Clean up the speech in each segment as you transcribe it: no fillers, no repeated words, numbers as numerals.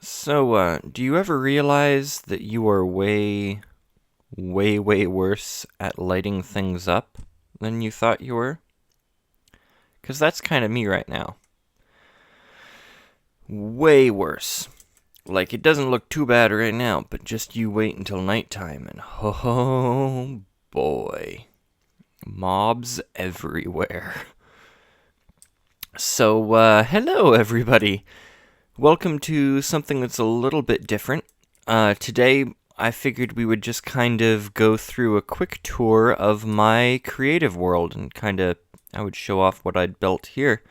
So, do you ever realize that you are way, way, way worse at lighting things up than you thought you were? Because that's kind of me right now. Way worse. Like, it doesn't look too bad right now, but just you wait until nighttime, and oh boy. Mobs everywhere. So, hello everybody. Welcome to something that's a little bit different. Today, I figured we would just kind of go through a quick tour of my creative world and I would show off what I'd built here.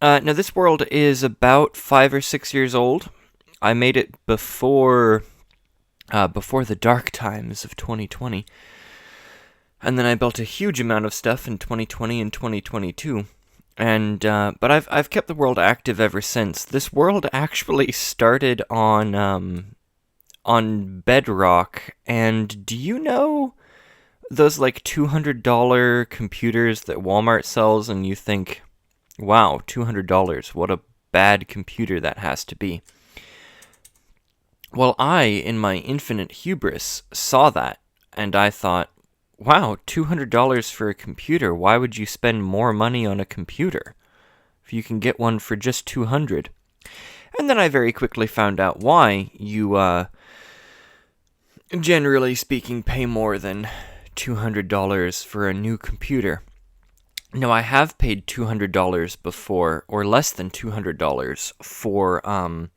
Now, this world is about 5 or 6 years old. I made it before the dark times of 2020. And then I built a huge amount of stuff in 2020 and 2022. But I've kept the world active ever since. This world actually started on Bedrock, and do you know those like $200 computers that Walmart sells, and you think, wow, $200, what a bad computer that has to be. Well, I, in my infinite hubris, saw that, and I thought, wow, $200 for a computer. Why would you spend more money on a computer if you can get one for just $200? And then I very quickly found out why you, generally speaking, pay more than $200 for a new computer. Now, I have paid $200 before, or less than $200 for,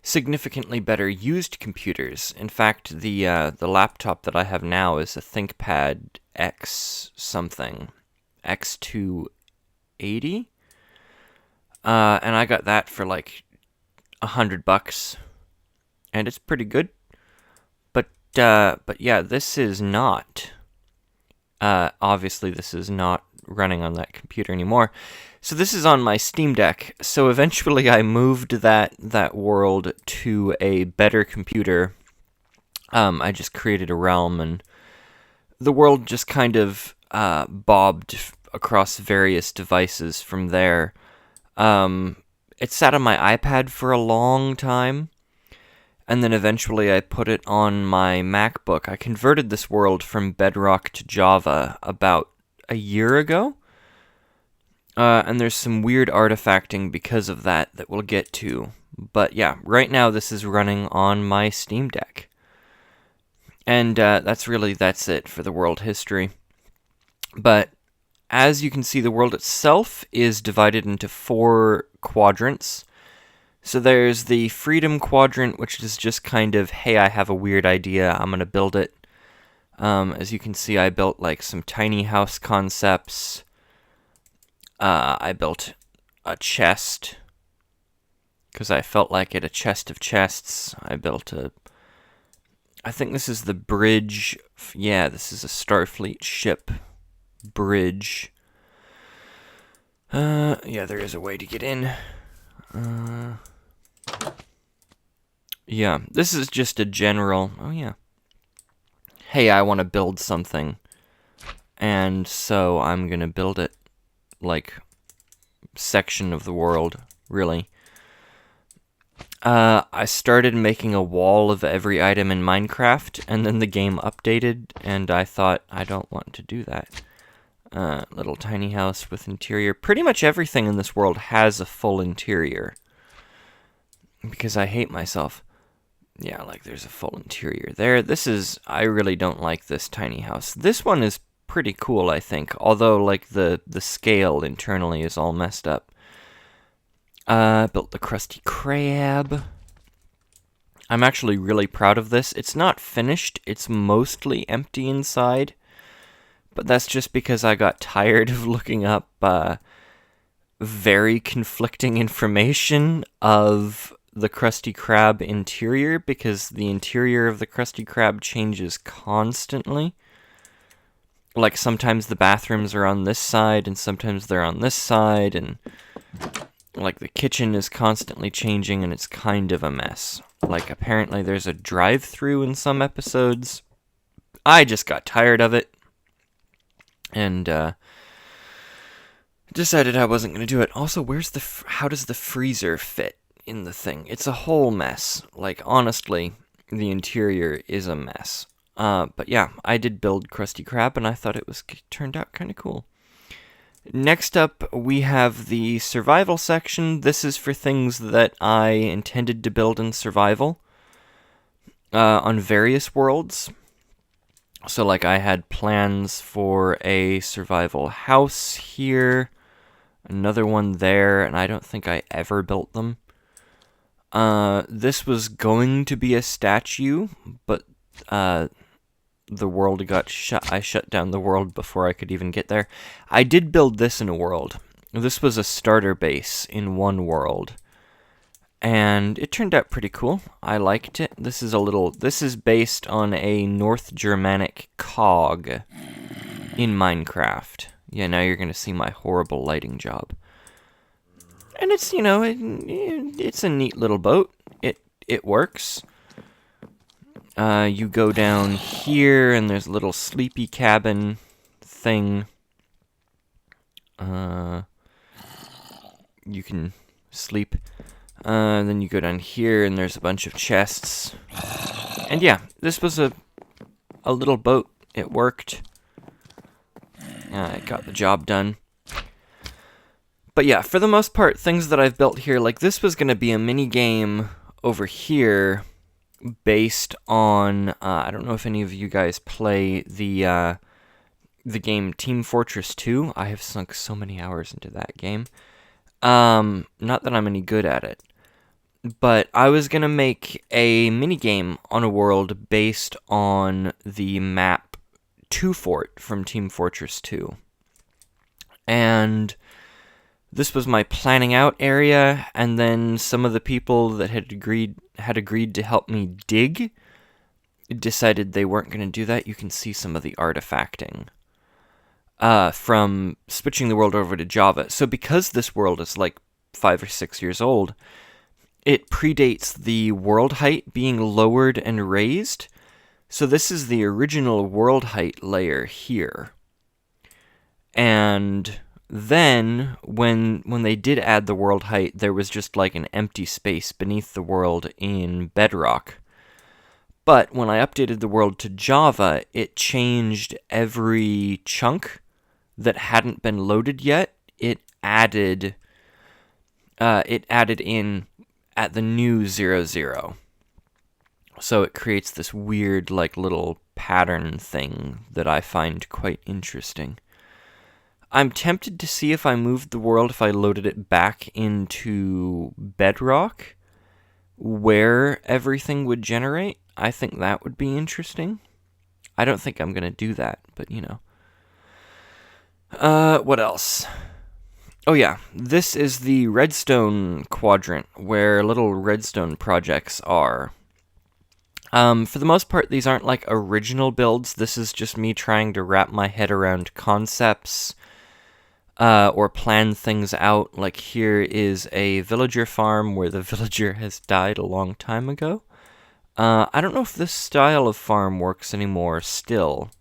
significantly better used computers. In fact, the laptop that I have now is a ThinkPad X something, X280, and I got that for like $100, and it's pretty good. But yeah, this is not. Obviously, this is not running on that computer anymore. So this is on my Steam Deck. So eventually I moved that world to a better computer. I just created a realm, and the world just kind of bobbed across various devices from there. It sat on my iPad for a long time, and then eventually I put it on my MacBook. I converted this world from Bedrock to Java about a year ago. And there's some weird artifacting because of that we'll get to. But yeah, right now this is running on my Steam Deck. And that's it for the world history. But as you can see, the world itself is divided into 4 quadrants. So there's the freedom quadrant, which is just kind of, hey, I have a weird idea, I'm going to build it. As you can see, I built like some tiny house concepts. I built a chest, because I felt like it, a chest of chests. I think this is the bridge. Yeah, this is a Starfleet ship bridge. Yeah, there is a way to get in. Yeah, this is just a general, oh yeah. Hey, I want to build something, and so I'm gonna build it. Like, section of the world, really. I started making a wall of every item in Minecraft, and then the game updated, and I thought, I don't want to do that. Little tiny house with interior. Pretty much everything in this world has a full interior, because I hate myself. Yeah, like there's a full interior there. I really don't like this tiny house. This one is pretty cool, I think, although like the scale internally is all messed up. Built the Krusty Krab. I'm actually really proud of this. It's not finished, it's mostly empty inside, but that's just because I got tired of looking up very conflicting information of the Krusty Krab interior, because the interior of the Krusty Krab changes constantly. Like, sometimes the bathrooms are on this side, and sometimes they're on this side, and, like, the kitchen is constantly changing, and it's kind of a mess. Like, apparently there's a drive-thru in some episodes. I just got tired of it, and, decided I wasn't going to do it. Also, how does the freezer fit in the thing. It's a whole mess. Like, honestly, the interior is a mess. But yeah, I did build Krusty Krab, and I thought it turned out kind of cool. Next up, we have the survival section. This is for things that I intended to build in survival on various worlds. So, like, I had plans for a survival house here, another one there, and I don't think I ever built them. This was going to be a statue, but the world got shut. I shut down the world before I could even get there. I did build this in a world. This was a starter base in one world, and it turned out pretty cool. I liked it. This is based on a North Germanic cog in Minecraft. Yeah, now you're gonna see my horrible lighting job. And it's, it's a neat little boat. It works. You go down here, and there's a little sleepy cabin thing. You can sleep. Then you go down here, and there's a bunch of chests. And yeah, this was a little boat. It worked. It got the job done. But yeah, for the most part, things that I've built here, like this was going to be a mini game over here based on, I don't know if any of you guys play the game Team Fortress 2. I have sunk so many hours into that game. Not that I'm any good at it. But I was going to make a mini game on a world based on the map 2 Fort from Team Fortress 2. And this was my planning out area, and then some of the people that had agreed to help me dig decided they weren't going to do that. You can see some of the artifacting from switching the world over to Java. So because this world is like 5 or 6 years old, it predates the world height being lowered and raised. So this is the original world height layer here. And then, when they did add the world height, there was just like an empty space beneath the world in Bedrock. But when I updated the world to Java, it changed every chunk that hadn't been loaded yet. It added in at the new 00. So it creates this weird like little pattern thing that I find quite interesting. I'm tempted to see if I moved the world, if I loaded it back into Bedrock, where everything would generate. I think that would be interesting. I don't think I'm going to do that, but what else? Oh yeah, this is the redstone quadrant, where little redstone projects are. For the most part, these aren't like original builds. This is just me trying to wrap my head around concepts, or plan things out. Like here is a villager farm where the villager has died a long time ago. I don't know if this style of farm works anymore still,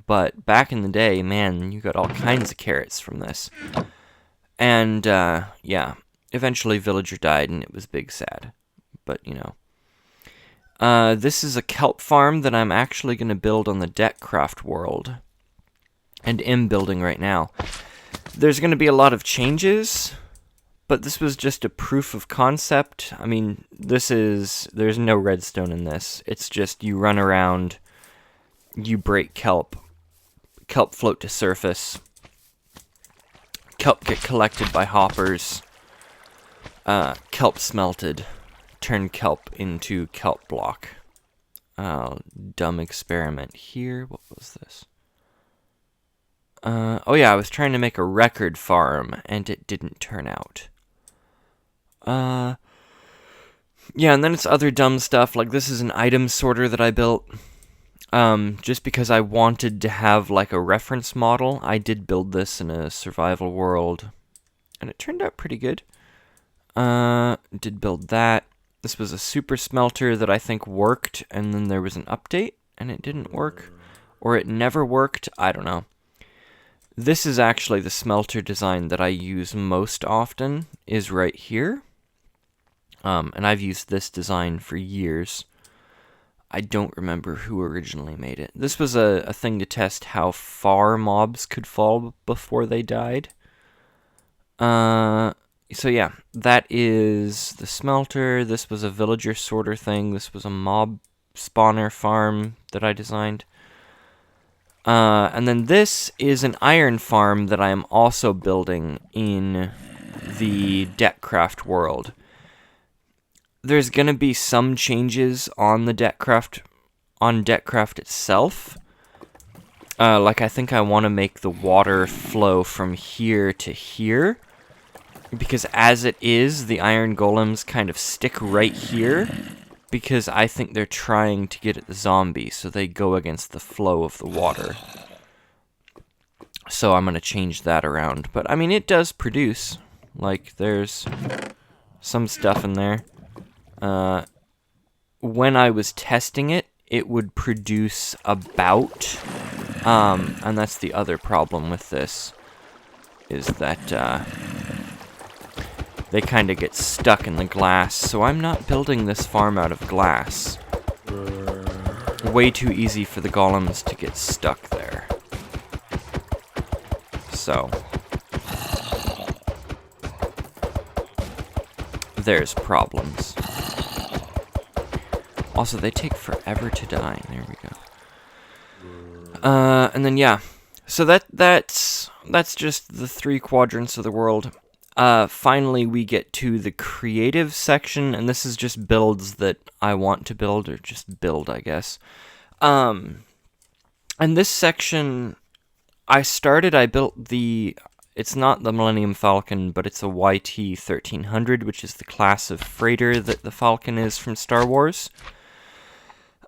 but back in the day, man, you got all kinds of carrots from this. And, yeah, eventually villager died and it was big sad, but this is a kelp farm that I'm actually going to build on the deckcraft world, and am building right now. There's going to be a lot of changes, but this was just a proof of concept. I mean, there's no redstone in this. It's just you run around, you break kelp float to surface, kelp get collected by hoppers, kelp smelted, turn kelp into kelp block. Dumb experiment here. What was this? Oh yeah, I was trying to make a record farm, and it didn't turn out. Yeah, and then it's other dumb stuff, like this is an item sorter that I built, just because I wanted to have, like, a reference model. I did build this in a survival world, and it turned out pretty good. Did build that. This was a super smelter that I think worked, and then there was an update, and it didn't work. Or it never worked, I don't know. This is actually the smelter design that I use most often, is right here. And I've used this design for years. I don't remember who originally made it. This was a thing to test how far mobs could fall before they died. So yeah, that is the smelter. This was a villager sorter thing. This was a mob spawner farm that I designed. And then this is an iron farm that I am also building in the deckcraft world. There's going to be some changes on the deckcraft itself. Like I think I want to make the water flow from here to here, because as it is, the iron golems kind of stick right here, because I think they're trying to get at the zombie, so they go against the flow of the water. So I'm going to change that around. But I mean, it does produce. Like, there's some stuff in there. When I was testing it, it would produce about, and that's the other problem with this, is that, they kind of get stuck in the glass, so I'm not building this farm out of glass. Way too easy for the golems to get stuck there. So, there's problems. Also, they take forever to die. There we go. And then yeah, so that's just the 3 quadrants of the world. Finally, we get to the creative section, and this is just builds that I want to build, or just build, I guess. And this section, I built it's not the Millennium Falcon, but it's a YT-1300, which is the class of freighter that the Falcon is from Star Wars.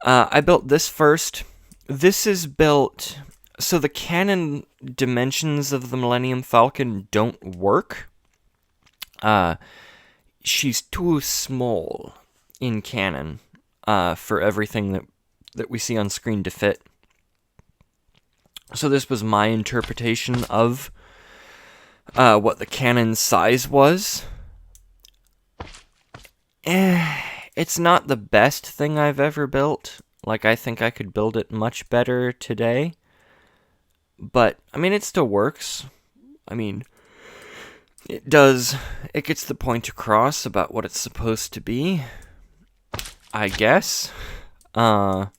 I built this first. This is built, so the canon dimensions of the Millennium Falcon don't work. She's too small in canon for everything that we see on screen to fit. So this was my interpretation of what the canon size was. It's not the best thing I've ever built. Like, I think I could build it much better today. But, I mean, it still works. I mean, it gets the point across about what it's supposed to be, I guess. And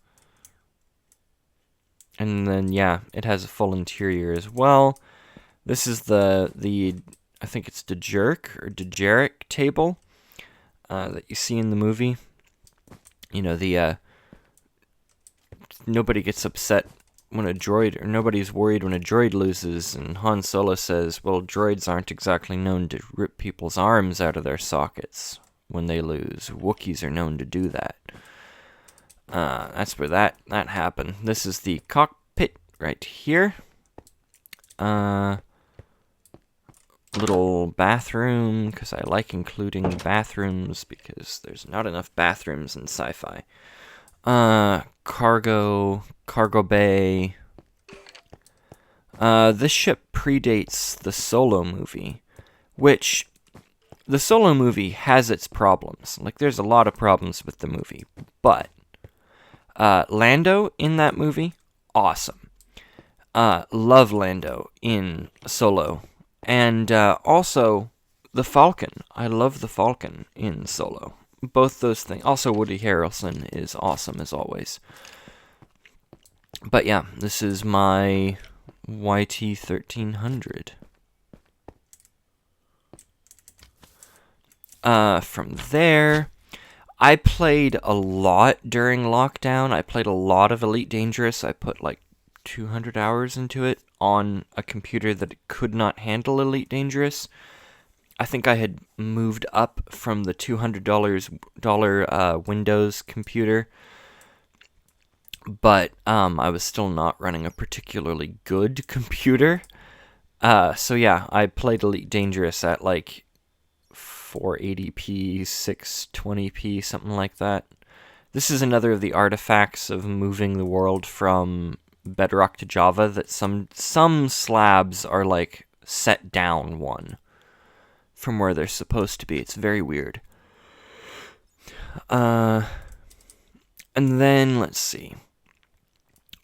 then, yeah, it has a full interior as well. This is the I think it's Dejeric table that you see in the movie. You know, nobody gets upset when nobody's worried when a droid loses, and Han Solo says, well, droids aren't exactly known to rip people's arms out of their sockets when they lose. Wookiees are known to do that. That's where that happened. This is the cockpit right here. Little bathroom, because I like including bathrooms, because there's not enough bathrooms in sci-fi. Cargo bay. This ship predates the Solo movie, which the Solo movie has its problems. Like, there's a lot of problems with the movie, but Lando in that movie, awesome. Love Lando in Solo. And also, the Falcon. I love the Falcon in Solo. Both those things. Also, Woody Harrelson is awesome, as always. But yeah, this is my YT-1300. From there, I played a lot during lockdown. I played a lot of Elite Dangerous. I put like 200 hours into it on a computer that could not handle Elite Dangerous. I think I had moved up from the $200 Windows computer, but I was still not running a particularly good computer. So yeah, I played Elite Dangerous at like 480p, 620p, something like that. This is another of the artifacts of moving the world from Bedrock to Java, that some slabs are like set down one from where they're supposed to be. It's very weird. And then, let's see.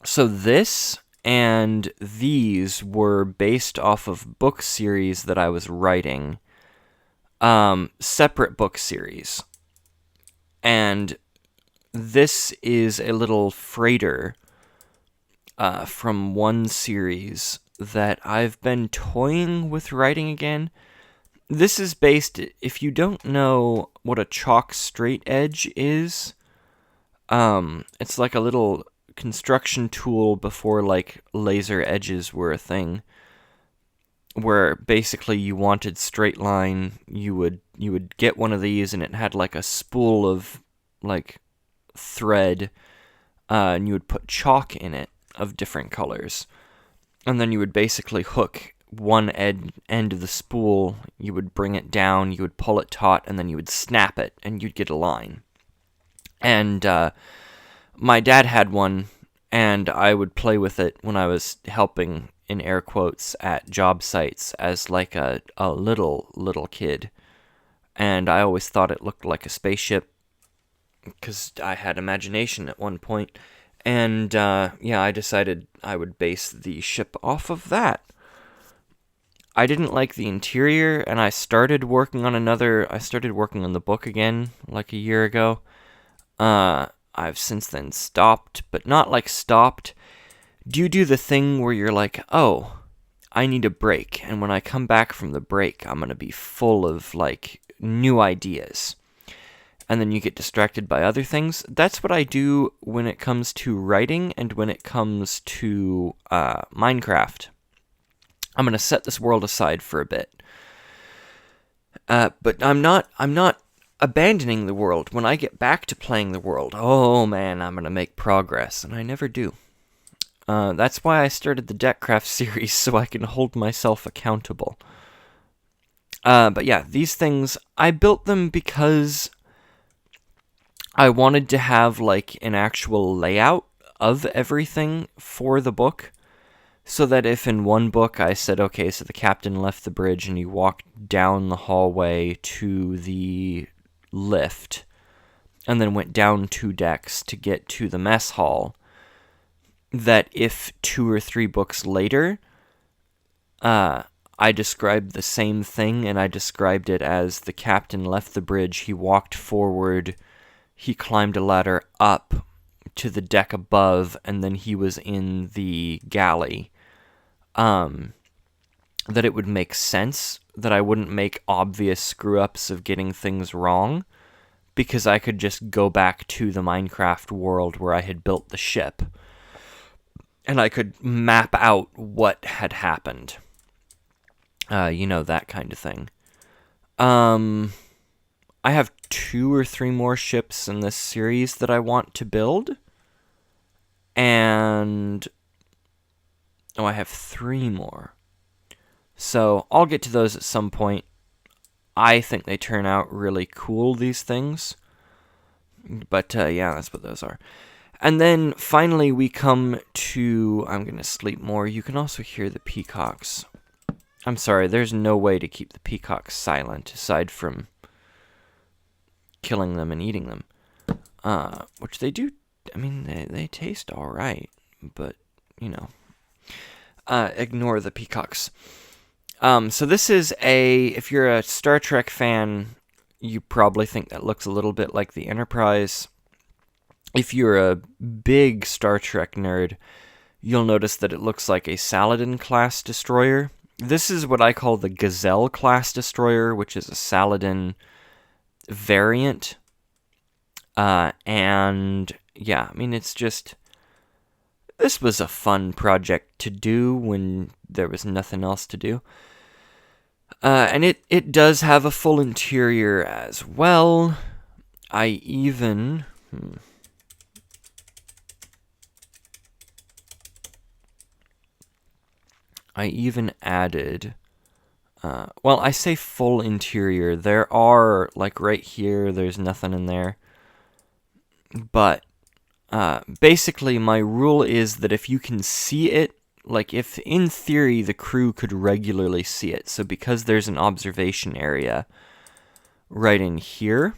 So this and these were based off of book series that I was writing. Separate book series. And this is a little freighter from one series that I've been toying with writing again. This is based, if you don't know what a chalk straight edge is, it's like a little construction tool before like laser edges were a thing, where basically you wanted straight line. You would get one of these and it had like a spool of like thread, and you would put chalk in it of different colors, and then you would basically hook one end of the spool, you would bring it down, you would pull it taut, and then you would snap it, and you'd get a line. And my dad had one, and I would play with it when I was helping, in air quotes, at job sites as like a little kid. And I always thought it looked like a spaceship, because I had imagination at one point. And I decided I would base the ship off of that. I didn't like the interior, and I started working on the book again like a year ago. I've since then stopped, but not like stopped. Do you do the thing where you're like, oh, I need a break, and when I come back from the break, I'm going to be full of like new ideas. And then you get distracted by other things. That's what I do when it comes to writing and when it comes to Minecraft. I'm going to set this world aside for a bit. But I'm not abandoning the world. When I get back to playing the world, oh man, I'm going to make progress, and I never do. That's why I started the deckcraft series, so I can hold myself accountable. But yeah, these things, I built them because I wanted to have like an actual layout of everything for the book, so that if in one book I said, okay, so the captain left the bridge and he walked down the hallway to the lift, and then went down 2 decks to get to the mess hall, that if 2 or 3 books later, I described the same thing, and I described it as the captain left the bridge, he walked forward, he climbed a ladder up to the deck above, and then he was in the galley. That it would make sense, that I wouldn't make obvious screw-ups of getting things wrong, because I could just go back to the Minecraft world where I had built the ship, and I could map out what had happened. That kind of thing. I have 2 or 3 more ships in this series that I want to build, and I have 3 more. So I'll get to those at some point. I think they turn out really cool, these things. But that's what those are. And then finally we come to, I'm going to sleep more. You can also hear the peacocks. I'm sorry, there's no way to keep the peacocks silent aside from killing them and eating them. Which they do, I mean, they taste alright, but, ignore the peacocks. So this is if you're a Star Trek fan, you probably think that looks a little bit like the Enterprise. If you're a big Star Trek nerd, you'll notice that it looks like a Saladin-class destroyer. This is what I call the Gazelle-class destroyer, which is a Saladin variant. It's just... This was a fun project to do when there was nothing else to do. And it does have a full interior as well. I even added... I say full interior. There are, like right here, there's nothing in there. But basically my rule is that if you can see it, like if in theory the crew could regularly see it, so because there's an observation area right in here,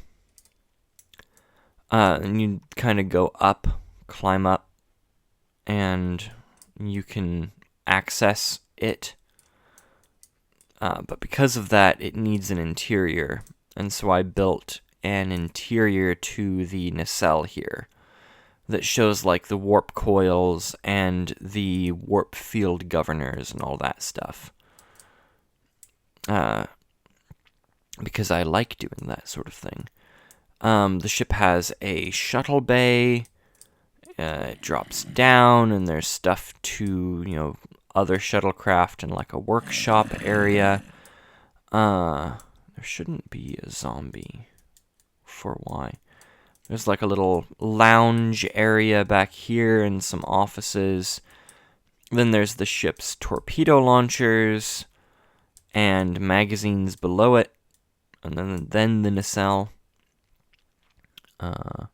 And you kind of go up, climb up, and you can access it. But because of that, it needs an interior. And so I built an interior to the nacelle here that shows like the warp coils and the warp field governors and all that stuff. Because I like doing that sort of thing. The ship has a shuttle bay. It drops down, and there's stuff to, other shuttlecraft and like a workshop area. There shouldn't be a zombie. For why? There's like a little lounge area back here and some offices. Then there's the ship's torpedo launchers and magazines below it. And then the nacelle. What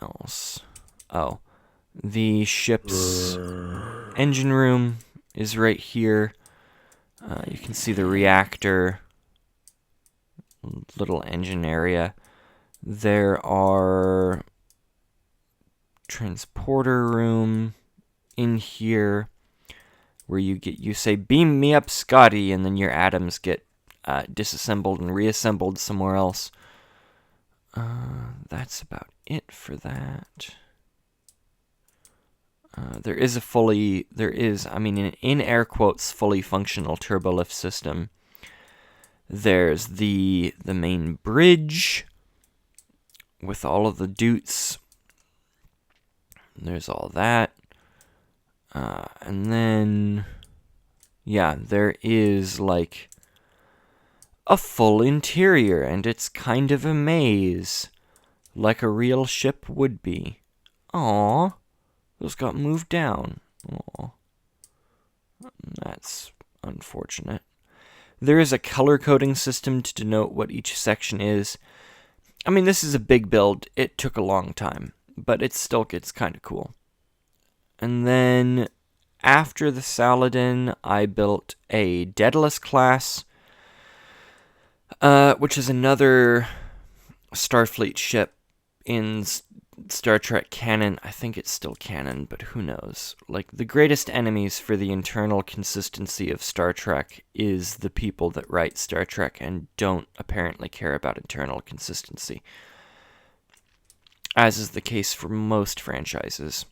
else? Oh, the ship's engine room is right here. You can see the reactor, little engine area. There are transporter room in here where you say, "Beam me up, Scotty," and then your atoms get disassembled and reassembled somewhere else. That's about it for that. There is in air quotes, fully functional turbolift system. There's the main bridge with all of the dutes. There's all that. And then, there is like a full interior, and it's kind of a maze, like a real ship would be. Aww, those got moved down. Aww, that's unfortunate. There is a color coding system to denote what each section is. I mean, this is a big build. It took a long time, but it still gets kind of cool. And then after the Saladin, I built a Daedalus class, which is another Starfleet ship in Star Trek canon. I think it's still canon, but who knows? Like, the greatest enemies for the internal consistency of Star Trek is the people that write Star Trek and don't apparently care about internal consistency, as is the case for most franchises.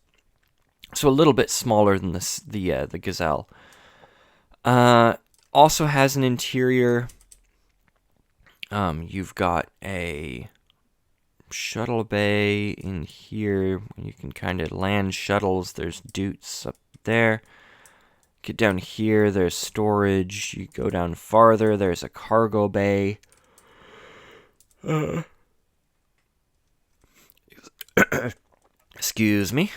So a little bit smaller than the Gazelle. Also has an interior. You've got a shuttle bay in here. You can kind of land shuttles. There's dutes up there. Get down here, there's storage. You go down farther, there's a cargo bay. Excuse me.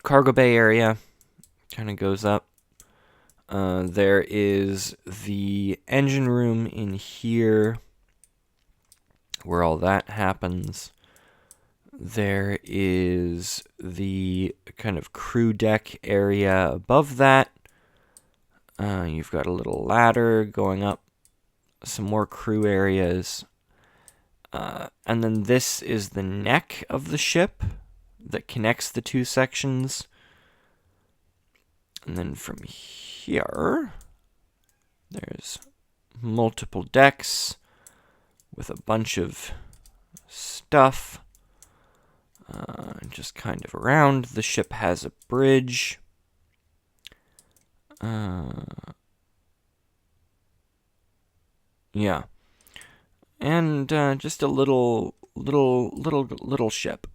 Cargo bay area kind of goes up. There is the engine room in here where all that happens. There is the kind of crew deck area above that. You've got a little ladder going up, some more crew areas. And then this is the neck of the ship that connects the two sections. And then from here, there's multiple decks with a bunch of stuff. Just kind of around. The ship has a bridge. Yeah. And just a little ship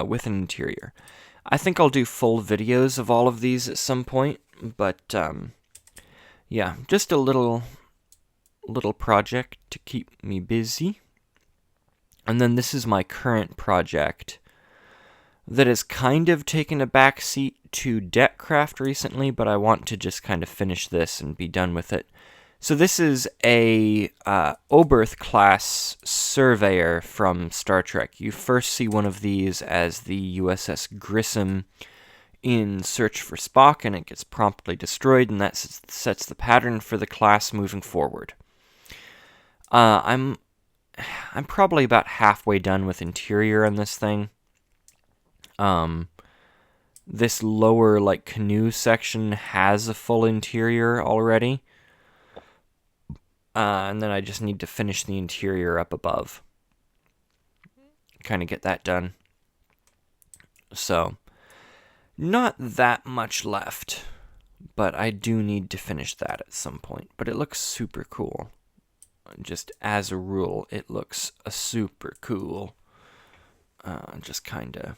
with an interior. I think I'll do full videos of all of these at some point, but yeah, just a little project to keep me busy. And then this is my current project that has kind of taken a backseat to deckcraft recently, but I want to just kind of finish this and be done with it. So this is a Oberth class surveyor from Star Trek. You first see one of these as the USS Grissom in Search for Spock, and it gets promptly destroyed, and that sets the pattern for the class moving forward. I'm I'm probably about halfway done with interior on this thing. This lower, like, canoe section has a full interior already. And then I just need to finish the interior up above. Kind of get that done. So, not that much left. But I do need to finish that at some point. But it looks super cool. Just as a rule, it looks super cool. Just kind of...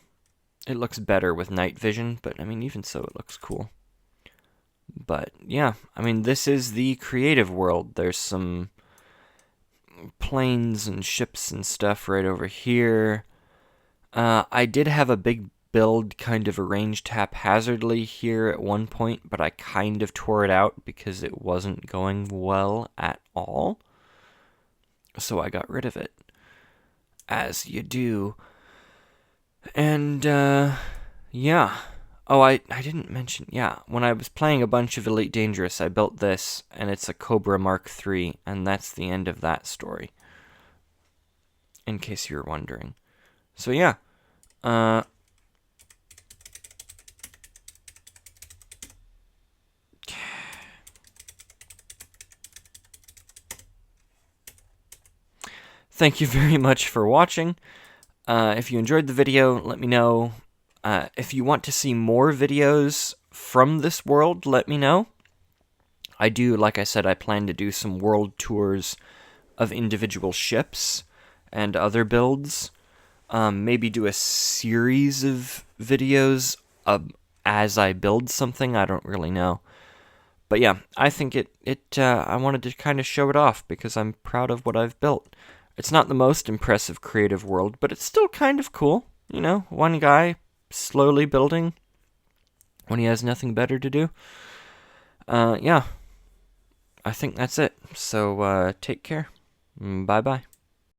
It looks better with night vision, but I mean, even so, it looks cool. But yeah, I mean, this is the creative world. There's some planes and ships and stuff right over here. I did have a big build kind of arranged haphazardly here at one point, but I kind of tore it out because it wasn't going well at all. So I got rid of it. As you do. And, yeah. Oh, I didn't mention, yeah, when I was playing a bunch of Elite Dangerous, I built this, and it's a Cobra Mark III, and that's the end of that story. In case you were wondering. So, yeah. Thank you very much for watching. If you enjoyed the video, let me know. If you want to see more videos from this world, let me know. I do, like I said, I plan to do some world tours of individual ships and other builds. Maybe do a series of videos as I build something. I don't really know. But yeah, I think I wanted to kind of show it off because I'm proud of what I've built. It's not the most impressive creative world, but it's still kind of cool. You know, one guy slowly building when he has nothing better to do. Yeah, I think that's it. So, take care. Bye-bye.